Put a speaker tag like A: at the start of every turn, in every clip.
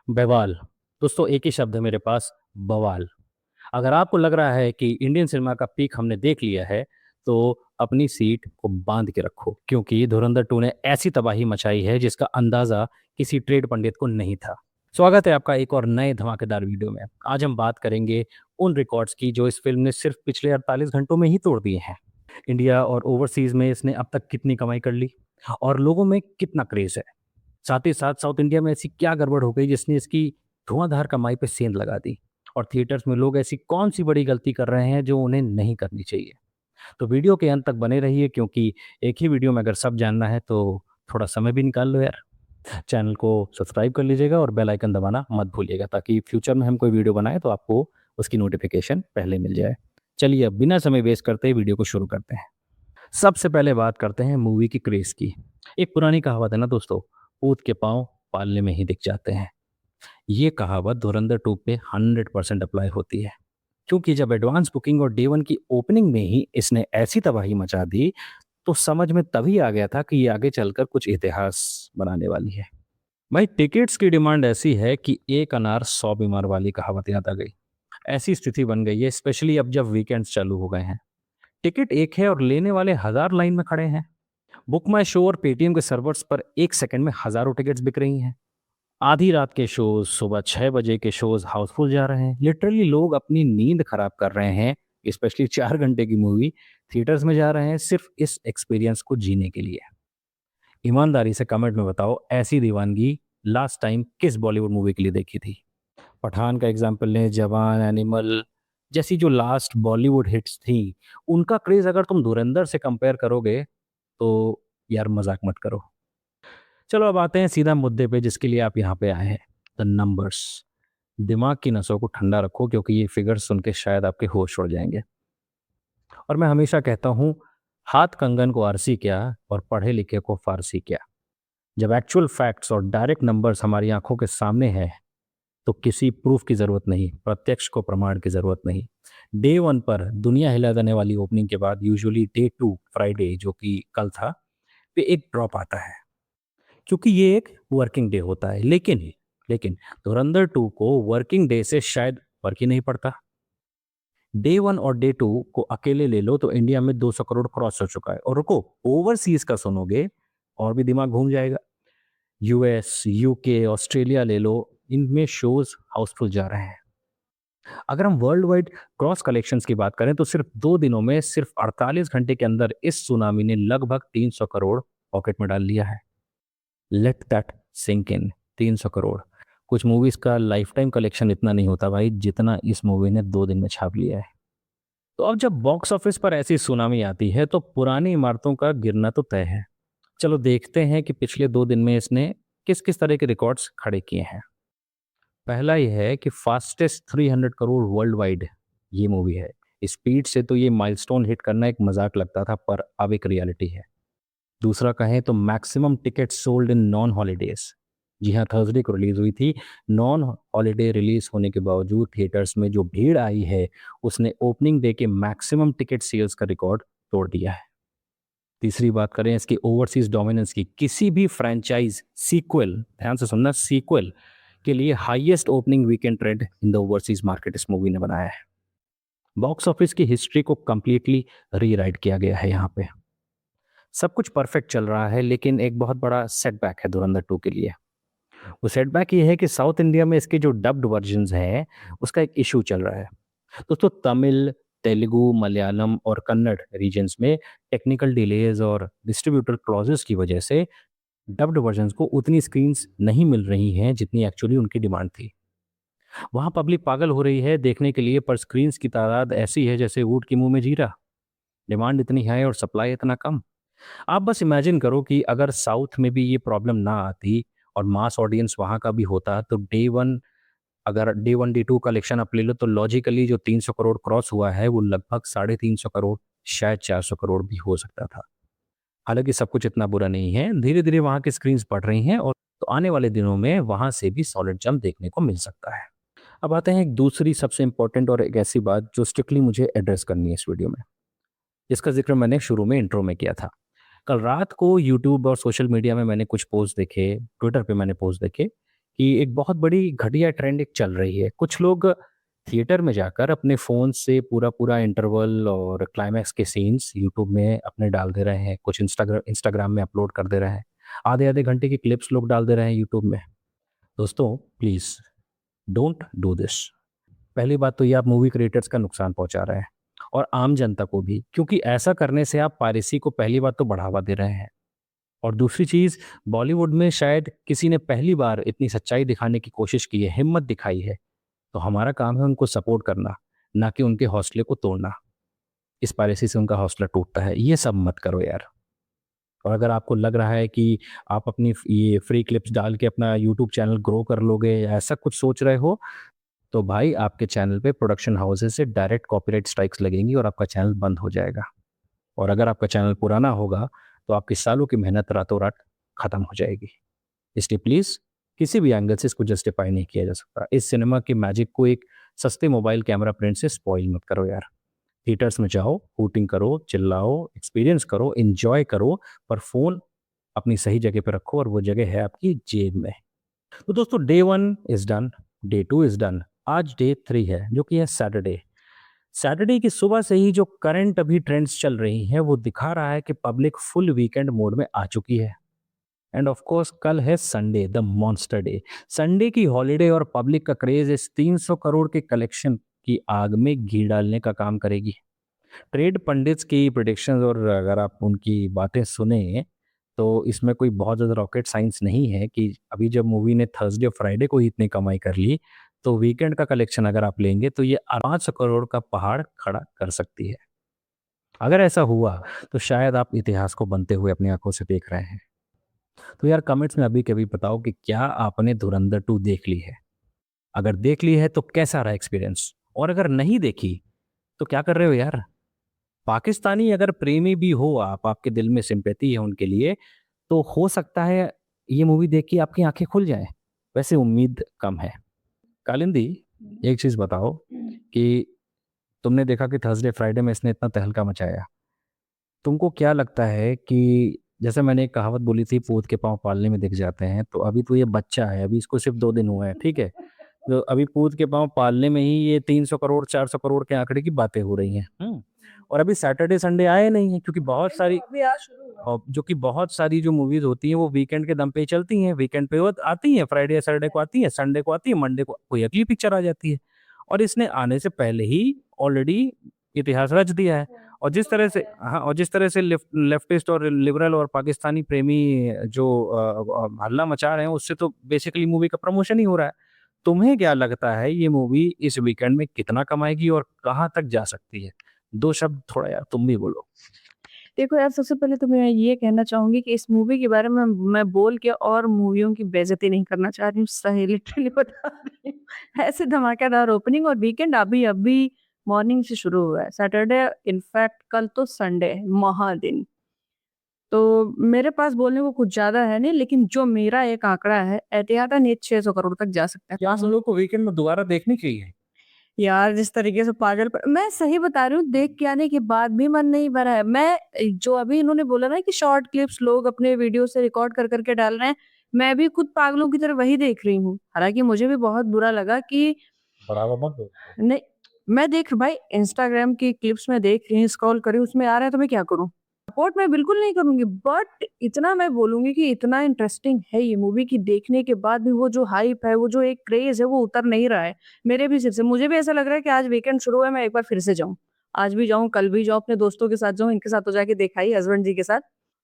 A: बवाल। दोस्तों एक ही शब्द है मेरे पास, बवाल। अगर आपको लग रहा है कि इंडियन सिनेमा का पीक हमने देख लिया है, तो अपनी सीट को बांध के रखो, क्योंकि धुरंधर 2 ने ऐसी तबाही मचाई है जिसका अंदाज़ा किसी ट्रेड पंडित को नहीं था। स्वागत है आपका एक और नए धमाकेदार वीडियो में। आज हम बात करेंगे उन रिकॉर्ड्स की जो इस फ़िल्म ने सिर्फ़ पिछले 48 घंटों में ही तोड़ दिए हैं। इंडिया और ओवरसीज़ में इसने अब तक कितनी कमाई कर ली और लोगों में कितना क्रेज़ है। साथ ही साथ साउथ इंडिया में ऐसी क्या गड़बड़ हो गई जिसने इसकी धुआंधार कमाई पे सेंध लगा दी, और थिएटर्स में लोग ऐसी कौन सी बड़ी गलती कर रहे हैं जो उन्हें नहीं करनी चाहिए। तो वीडियो के अंत तक बने रहिए, क्योंकि एक ही वीडियो में अगर सब जानना है तो थोड़ा समय भी निकाल लो यार। चैनल को सब्सक्राइब कर लीजिएगा और बेल आइकन दबाना मत भूलिएगा, ताकि फ्यूचर में हम कोई वीडियो बनाए तो आपको उसकी नोटिफिकेशन पहले मिल जाए। चलिए अब बिना समय वेस्ट करते वीडियो को शुरू करते हैं। सबसे पहले बात करते हैं मूवी की क्रेज़ की। एक पुरानी कहावत है ना दोस्तों, ऊँट के पाँव पालने में ही दिख जाते हैं। ये कहावत धुरंधर 2 पे 100% अप्लाई होती है। क्योंकि जब एडवांस बुकिंग और डे 1 की ओपनिंग में ही इसने ऐसी तबाही मचा दी, तो समझ में तभी आ गया था कि ये आगे चलकर कुछ इतिहास बनाने वाली है। भाई टिकट्स की डिमांड ऐसी है कि एक अनार 100 बीमार वाली कहावत याद आ गई। ऐसी स्थिति बन गई है, स्पेशली अब जब वीकेंड्स चालू हो गए हैं। टिकट एक है और लेने वाले हज़ार लाइन में खड़े हैं। बुक माई शो और पेटीएम के सर्वर्स पर 1 सेकंड में हज़ारों टिकट्स बिक रही हैं। आधी रात के शोज़, सुबह 6 बजे के शोज़ हाउसफुल जा रहे हैं। लिटरली लोग अपनी नींद खराब कर रहे हैं, स्पेशली 4 घंटे की मूवी थिएटर्स में जा रहे हैं सिर्फ़ इस एक्सपीरियंस को जीने के लिए। ईमानदारी से कमेंट में बताओ, ऐसी दीवानगी लास्ट टाइम किस बॉलीवुड मूवी के लिए देखी थी? पठान का एग्ज़ाम्पल लें, जवान, एनिमल जैसी जो लास्ट बॉलीवुड हिट्स थी, उनका क्रेज़ अगर तुम धुरंधर से कंपेयर करोगे, तो यार मज़ाक मत करो। चलो अब आते हैं सीधा मुद्दे पे जिसके लिए आप यहाँ पे आए हैं, द नंबर्स। दिमाग की नसों को ठंडा रखो, क्योंकि ये फिगर्स सुन के शायद आपके होश उड़ जाएँगे। और मैं हमेशा कहता हूँ, हाथ कंगन को आरसी क्या और पढ़े लिखे को फारसी क्या। जब एक्चुअल फैक्ट्स और डायरेक्ट नंबर्स हमारी आँखों के सामने हैं, तो किसी प्रूफ की ज़रूरत नहीं, प्रत्यक्ष को प्रमाण की ज़रूरत नहीं। डे 1 पर दुनिया हिला देने वाली ओपनिंग के बाद यूजुअली डे 2 फ्राइडे, जो कि कल था, पे एक ड्रॉप आता है, क्योंकि ये एक वर्किंग डे होता है। लेकिन धुरंधर 2 को वर्किंग डे से शायद फ़र्क ही नहीं पड़ता। डे 1 और डे 2 को अकेले ले लो तो इंडिया में 200 करोड़ क्रॉस हो चुका है। और रुको, ओवरसीज़ का सुनोगे और भी दिमाग घूम जाएगा। यूएस, यूके, ऑस्ट्रेलिया ले लो, इनमें शोज़ हाउसफुल जा रहे हैं। अगर हम वर्ल्ड वाइड क्रॉस कलेक्शंस की बात करें तो सिर्फ 2 दिनों में, सिर्फ 48 घंटे के अंदर इस सुनामी ने लगभग 300 करोड़ पॉकेट में डाल लिया है। Let that sink in. 300 crore. कुछ मूवीज का लाइफ टाइम कलेक्शन इतना नहीं होता भाई, जितना इस मूवी ने 2 दिन में छाप लिया है। तो अब जब बॉक्स ऑफिस पर ऐसी सुनामी आती है तो पुरानी इमारतों का गिरना तो तय है। चलो देखते हैं कि पिछले 2 दिन में इसने किस किस तरह के रिकॉर्ड्स खड़े किए हैं। पहला ये है कि फास्टेस्ट 300 करोड़ वर्ल्ड वाइड ये मूवी है। स्पीड से तो ये माइलस्टोन हिट करना एक मजाक लगता था, पर अब एक रियलिटी है। दूसरा कहें तो maximum ticket sold in non holidays. जी हाँ, थर्सडे को रिलीज हुई थी। नॉन हॉलीडे रिलीज होने के बावजूद थिएटर्स में जो भीड़ आई है, उसने ओपनिंग डे के मैक्सिमम टिकट सेल्स का रिकॉर्ड तोड़ दिया है। तीसरी बात करें इसकी ओवरसीज डोमिनेंस की, किसी भी फ्रेंचाइज सीक्वल, ध्यान से सुनना, सीक्वल के लिए highest opening weekend trend in the overseas market इस मूवी ने बनाया है। बॉक्स ऑफिस की हिस्ट्री को कंप्लीटली रीराइट किया गया है यहाँ पे। सब कुछ परफेक्ट चल रहा है, लेकिन एक बहुत बड़ा सेटबैक है धुरंधर 2 के लिए। वो सेटबैक ये है कि साउथ इंडिया में इसके जो डब्ड वर्जन्स हैं, उसका एक इशू चल रहा है। दोस्तों तमिल, तेलुगु, मलयालम और कन्नड़ रीजन्स में टेक्निकल डिलेज और डिस्ट्रीब्यूटर क्लॉजेस की वजह से डब्ड वर्जन्स को उतनी स्क्रीन्स नहीं मिल रही हैं जितनी एक्चुअली उनकी डिमांड थी। वहाँ पब्लिक पागल हो रही है देखने के लिए, पर स्क्रीन्स की तादाद ऐसी है जैसे ऊँट के मुंह में जीरा। डिमांड इतनी है और सप्लाई इतना कम। आप बस इमेजिन करो कि अगर साउथ में भी ये प्रॉब्लम ना आती और मास ऑडियंस वहाँ का भी होता, तो डे 1, अगर डे 1 डे 2 कलेक्शन आप ले लो तो लॉजिकली जो 300 करोड़ क्रॉस हुआ है वो लगभग 350 करोड़, शायद 400 करोड़ भी हो सकता था। हालांकि सब कुछ इतना बुरा नहीं है, धीरे धीरे वहाँ की स्क्रीन्स बढ़ रही हैं, और तो आने वाले दिनों में वहाँ से भी सॉलिड जंप देखने को मिल सकता है। अब आते हैं एक दूसरी सबसे इंपॉर्टेंट और एक ऐसी बात जो स्ट्रिक्टली मुझे एड्रेस करनी है इस वीडियो में, जिसका जिक्र मैंने शुरू में इंट्रो में किया था। कल रात को यूट्यूब और सोशल मीडिया में मैंने कुछ पोस्ट देखे, ट्विटर पे मैंने पोस्ट देखे कि एक बहुत बड़ी घटिया ट्रेंड एक चल रही है। कुछ लोग थिएटर में जाकर अपने फ़ोन से पूरा-पूरा इंटरवल और क्लाइमैक्स के सीन्स यूट्यूब में अपने डाल दे रहे हैं। कुछ इंस्टाग्राम में अपलोड कर दे रहे हैं। आधे-आधे घंटे की क्लिप्स लोग डाल दे रहे हैं यूट्यूब में। दोस्तों प्लीज़ डोंट डू दिस। पहली बात तो ये आप मूवी क्रिएटर्स का नुकसान पहुँचा रहे हैं और आम जनता को भी, क्योंकि ऐसा करने से आप पायरेसी को पहली बात तो बढ़ावा दे रहे हैं। और दूसरी चीज़, बॉलीवुड में शायद किसी ने पहली बार इतनी सच्चाई दिखाने की कोशिश की है, हिम्मत दिखाई है। तो हमारा काम है उनको सपोर्ट करना, ना कि उनके हौसले को तोड़ना। इस पॉलिसी से उनका हौसला टूटता है। ये सब मत करो यार। और अगर आपको लग रहा है कि आप अपनी ये फ्री क्लिप्स डाल के अपना यूट्यूब चैनल ग्रो कर लोगे या ऐसा कुछ सोच रहे हो, तो भाई आपके चैनल पे प्रोडक्शन हाउसेस से डायरेक्ट कॉपीराइट स्ट्राइक्स लगेंगी और आपका चैनल बंद हो जाएगा। और अगर आपका चैनल पुराना होगा, तो आपकी सालों की मेहनत रातों-रात खत्म हो जाएगी। इसलिए प्लीज़ किसी भी एंगल से इसको जस्टिफाई नहीं किया जा सकता। इस सिनेमा की मैजिक को एक सस्ते मोबाइल कैमरा प्रिंट से स्पॉइल मत करो यार। थिएटर्स में जाओ, हूटिंग करो, चिल्लाओ, एक्सपीरियंस करो, एन्जॉय करो, पर फ़ोन अपनी सही जगह पे रखो और वो जगह है आपकी जेब में। तो दोस्तों day 1 is done, day 2 is done. आज डे 3 है जो कि है सैटरडे। सैटरडे की सुबह से ही जो करंट अभी ट्रेंड्स चल रही हैं वो दिखा रहा है कि पब्लिक फुल वीकेंड मोड में आ चुकी है। एंड ऑफ कोर्स कल है Sunday, the monster day. Sunday की हॉलिडे और पब्लिक का क्रेज इस 300 करोड़ के कलेक्शन की आग में घी डालने का काम करेगी। ट्रेड पंडित्स की प्रिडिक्शंस और अगर आप उनकी बातें सुने तो इसमें कोई बहुत ज़्यादा रॉकेट साइंस नहीं है कि अभी जब मूवी ने थर्सडे और फ्राइडे को ही इतनी कमाई कर ली, तो वीकेंड का कलेक्शन अगर आप लेंगे तो ये 500 करोड़ का पहाड़ खड़ा कर सकती है। अगर ऐसा हुआ तो शायद आप इतिहास को बनते हुए अपनी आंखों से देख रहे हैं। तो यार कमेंट्स में अभी कभी बताओ कि क्या आपने धुरंधर 2 देख ली है? अगर देख ली है तो कैसा रहा एक्सपीरियंस? और अगर नहीं देखी तो क्या कर रहे हो यार? पाकिस्तानी अगर प्रेमी भी हो आप, आपके दिल में सिंपैथी है उनके लिए, तो हो सकता है ये मूवी देख के आपकी आँखें खुल जाएँ। वैसे उम्मीद कम है। कालिंदी, एक चीज़ बताओ कि तुमने देखा कि थर्सडे फ्राइडे में इसने इतना तहलका मचाया। तुमको क्या लगता है कि जैसे मैंने एक कहावत बोली थी, पूत के पाँव पालने में दिख जाते हैं, तो अभी तो ये बच्चा है, अभी इसको सिर्फ़ 2 दिन हुए हैं, ठीक है? तो अभी पूत के पाँव पालने में ही ये 300 करोड़, 400 करोड़ के आंकड़े की बातें हो रही हैं, हुँ? और अभी सैटरडे, संडे आए नहीं हैं क्योंकि बहुत सारी
B: अभी आज शुरू हुआ।
A: जो कि बहुत सारी जो मूवीज़ होती हैं, वो वीकेंड के दम पे ही चलती हैं। वीकेंड पे वो आती हैं, फ्राइडे या सैटरडे को आती हैं, संडे को आती है, मंडे को कोई अगली पिक्चर आ जाती है। और इसने आने से पहले ही ऑलरेडी इतिहास रच दिया है। और जिस तरह से हाँ, और जिस तरह से लेफ्टिस्ट और लिबरल और पाकिस्तानी प्रेमी जो हल्ला मचा रहे हैं, उससे तो बेसिकली मूवी का प्रमोशन ही हो रहा है। तुम्हें क्या लगता है ये मूवी इस वीकेंड में कितना कमाएगी और कहाँ तक जा सकती है? 2 शब्द थोड़ा यार तुम भी बोलो।
B: देखो यार, सबसे पहले तो मैं ये कहना चाहूँगी कि इस मूवी के बारे में मैं बोल के और मूवियों की बेइज़्ज़ती नहीं करना चाह रही हूँ, सही लिटरली बता रही हूँ। ऐसे धमाकेदार ओपनिंग और वीकेंड अभी-अभी मॉर्निंग से शुरू हुआ है। सैटरडे इनफैक्ट कल तो संडे है, महादिन। तो मेरे पास बोलने को कुछ ज़्यादा है नहीं, लेकिन जो मेरा एक आंकड़ा है, एहतियातन ये 600 करोड़ तक जा सकता है।
A: क्या हम लोग को वीकेंड में दोबारा देखनी चाहिए?
B: यार जिस तरीके से मैं सही बता रही हूँ, देख के आने के बाद भी मन नहीं भरा है। जो अभी इन्होंने बोला ना कि शॉर्ट क्लिप्स लोग अपने वीडियो से रिकॉर्ड कर कर के डाल रहे हैं, मैं भी खुद पागलों की तरह वही देख रही हूँ। हालाँकि मुझे भी बहुत बुरा लगा कि
A: बढ़ावा मत दो उसको।
B: नहीं, मैं देख भाई इंस्टाग्राम की क्लिप्स में देख रही हूँ, स्क्रॉल कर रही हूँ, उसमें आ रहा है तो मैं क्या करूँ? सपोर्ट मैं बिल्कुल नहीं करूँगी, बट इतना मैं बोलूँगी कि इतना इंटरेस्टिंग है ये मूवी कि देखने के बाद भी वो जो हाइप है, वो जो एक क्रेज़ है, वो उतर नहीं रहा है, मेरे भी सिर से। मुझे भी ऐसा लग रहा है कि आज वीकेंड शुरू है, मैं एक बार फिर से जाऊँ। आज भी जाऊँ, कल भी जाऊँ, अपने दोस्तों के साथ जाऊँ, इनके साथ तो जाके देखा ही हस्बैंड जी के साथ।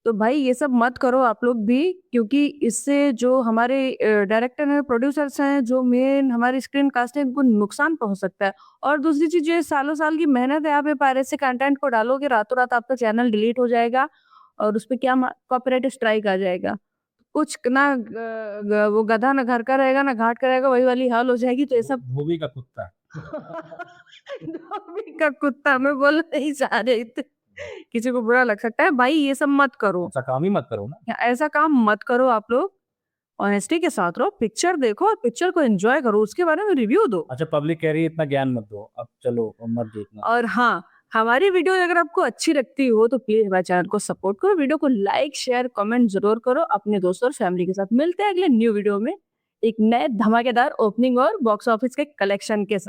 B: तो भाई ये सब मत करो आप लोग भी, क्योंकि इससे जो हमारे डायरेक्टर हैं, प्रोड्यूसर्स हैं, जो मेन हमारी स्क्रीन कास्ट है, इनको नुकसान पहुँच सकता है। और दूसरी चीज़, ये सालों-साल की मेहनत है, आप ये पायरेसी कंटेंट को डालोगे, रातों-रात आपका चैनल डिलीट हो जाएगा और उसपे क्या मा कॉपीराइट स्ट्राइक आ जाएगा। कुछ ना ग ग वो गधा ना घर का रहेगा, ना घाट का रहेगा, वही वाली हाल हो जाएगी, तो ये सब
A: धोबी का कुत्ता।
B: धोबी का कुत्ता मैं बोलना नहीं चाह रही थी। किसी को बुरा लग सकता है, भाई ये सब मत करो।
A: ऐसा काम ही मत करो ना।
B: ऐसा काम मत करो आप लोग, ऑनेस्टी के साथ रहो, पिक्चर देखो और पिक्चर को एन्जॉय करो, उसके बारे में रिव्यू दो।
A: अच्छा पब्लिक कह रही है इतना ज्ञान मत दो, अब चलो अब मत देखना।
B: और हाँ, हमारी वीडियो अगर आपको अच्छी लगती हो तो प्लीज़ हमारे चैनल को सपोर्ट करो, वीडियो को लाइक, शेयर, कमेंट ज़रूर करो अपने दोस्तों और फैमिली के साथ। मिलते हैं अगले न्यू वीडियो में। एक नए धमाकेदार ओपनिंग और बॉक्स ऑफिस के कलेक्शन के साथ।